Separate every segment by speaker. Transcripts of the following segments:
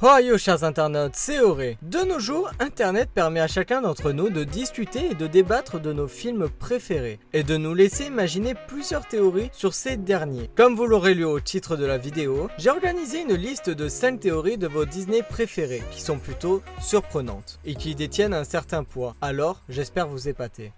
Speaker 1: Oh yo chers internautes, c'est Auré. De nos jours, internet permet à chacun d'entre nous de discuter et de débattre de nos films préférés, et de nous laisser imaginer plusieurs théories sur ces derniers. Comme vous l'aurez lu au titre de la vidéo, j'ai organisé une liste de 5 théories de vos Disney préférés, qui sont plutôt surprenantes, et qui détiennent un certain poids, alors j'espère vous épater.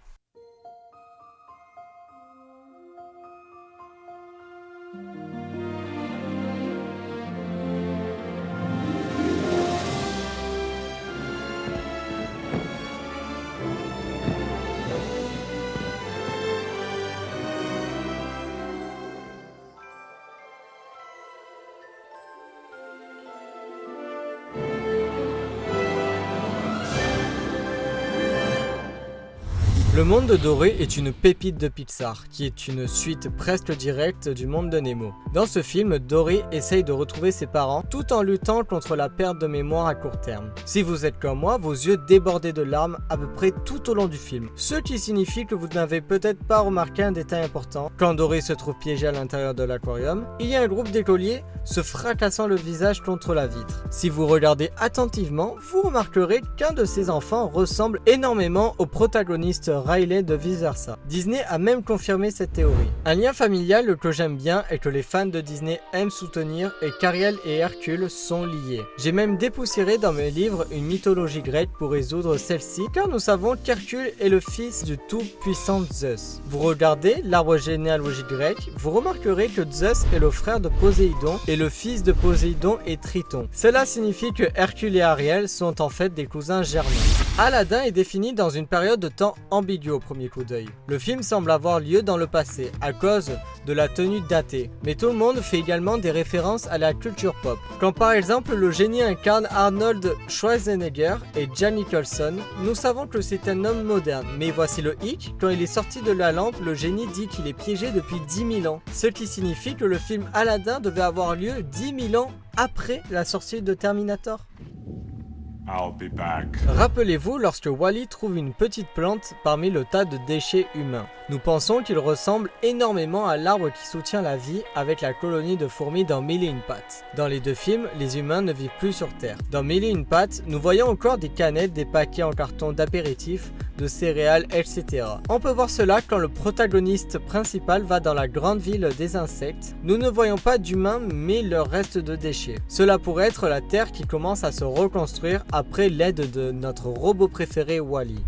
Speaker 1: Le monde de Doré est une pépite de Pixar, qui est une suite presque directe du monde de Nemo. Dans ce film, Doré essaye de retrouver ses parents tout en luttant contre la perte de mémoire à court terme. Si vous êtes comme moi, vos yeux débordés de larmes à peu près tout au long du film. Ce qui signifie que vous n'avez peut-être pas remarqué un détail important. Quand Doré se trouve piégé à l'intérieur de l'aquarium, il y a un groupe d'écoliers se fracassant le visage contre la vitre. Si vous regardez attentivement, vous remarquerez qu'un de ces enfants ressemble énormément au protagoniste Riley de Vice Versa. Disney a même confirmé cette théorie. Un lien familial que j'aime bien et que les fans de Disney aiment soutenir est qu'Ariel et Hercule sont liés. J'ai même dépoussiéré dans mes livres une mythologie grecque pour résoudre celle-ci, car nous savons qu'Hercule est le fils du tout-puissant Zeus. Vous regardez l'arbre généalogique grec, vous remarquerez que Zeus est le frère de Poséidon et le fils de Poséidon est Triton. Cela signifie que Hercule et Ariel sont en fait des cousins germains. Aladdin est défini dans une période de temps ambiguë au premier coup d'œil. Le film semble avoir lieu dans le passé, à cause de la tenue datée, mais tout le monde fait également des références à la culture pop. Quand par exemple le génie incarne Arnold Schwarzenegger et Jack Nicholson, nous savons que c'est un homme moderne, mais voici le hic, quand il est sorti de la lampe, le génie dit qu'il est piégé depuis 10 000 ans, ce qui signifie que le film Aladdin devait avoir lieu 10 000 ans après la sortie de Terminator.
Speaker 2: I'll be back.
Speaker 1: Rappelez-vous lorsque Wall-E trouve une petite plante parmi le tas de déchets humains. Nous pensons qu'il ressemble énormément à l'arbre qui soutient la vie avec la colonie de fourmis dans Mille et une pattes. Dans les deux films, les humains ne vivent plus sur Terre. Dans Mille et une pattes, nous voyons encore des canettes, des paquets en carton d'apéritifs, de céréales, etc. On peut voir cela quand le protagoniste principal va dans la grande ville des insectes. Nous ne voyons pas d'humains mais leur reste de déchets. Cela pourrait être la Terre qui commence à se reconstruire après l'aide de notre robot préféré Wall-E.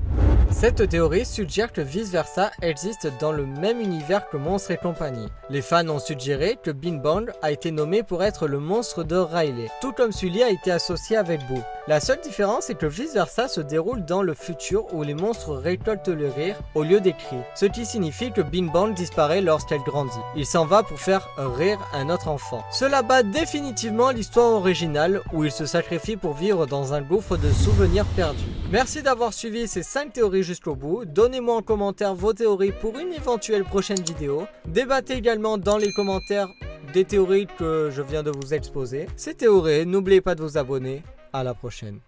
Speaker 1: Cette théorie suggère que Vice Versa existe dans le même univers que Monstres et compagnie. Les fans ont suggéré que Bing Bong a été nommé pour être le monstre de Riley, tout comme Sully a été associé avec Boo. La seule différence est que Vice Versa se déroule dans le futur où les monstres récoltent le rire au lieu des cris, ce qui signifie que Bing Bong disparaît lorsqu'elle grandit. Il s'en va pour faire rire un autre enfant. Cela bat définitivement l'histoire originale où il se sacrifie pour vivre dans un gouffre de souvenirs perdus. Merci d'avoir suivi ces 5 théories jusqu'au bout. Donnez-moi en commentaire vos théories pour une éventuelle prochaine vidéo. Débattez également dans les commentaires des théories que je viens de vous exposer. C'était Auré, n'oubliez pas de vous abonner. À la prochaine.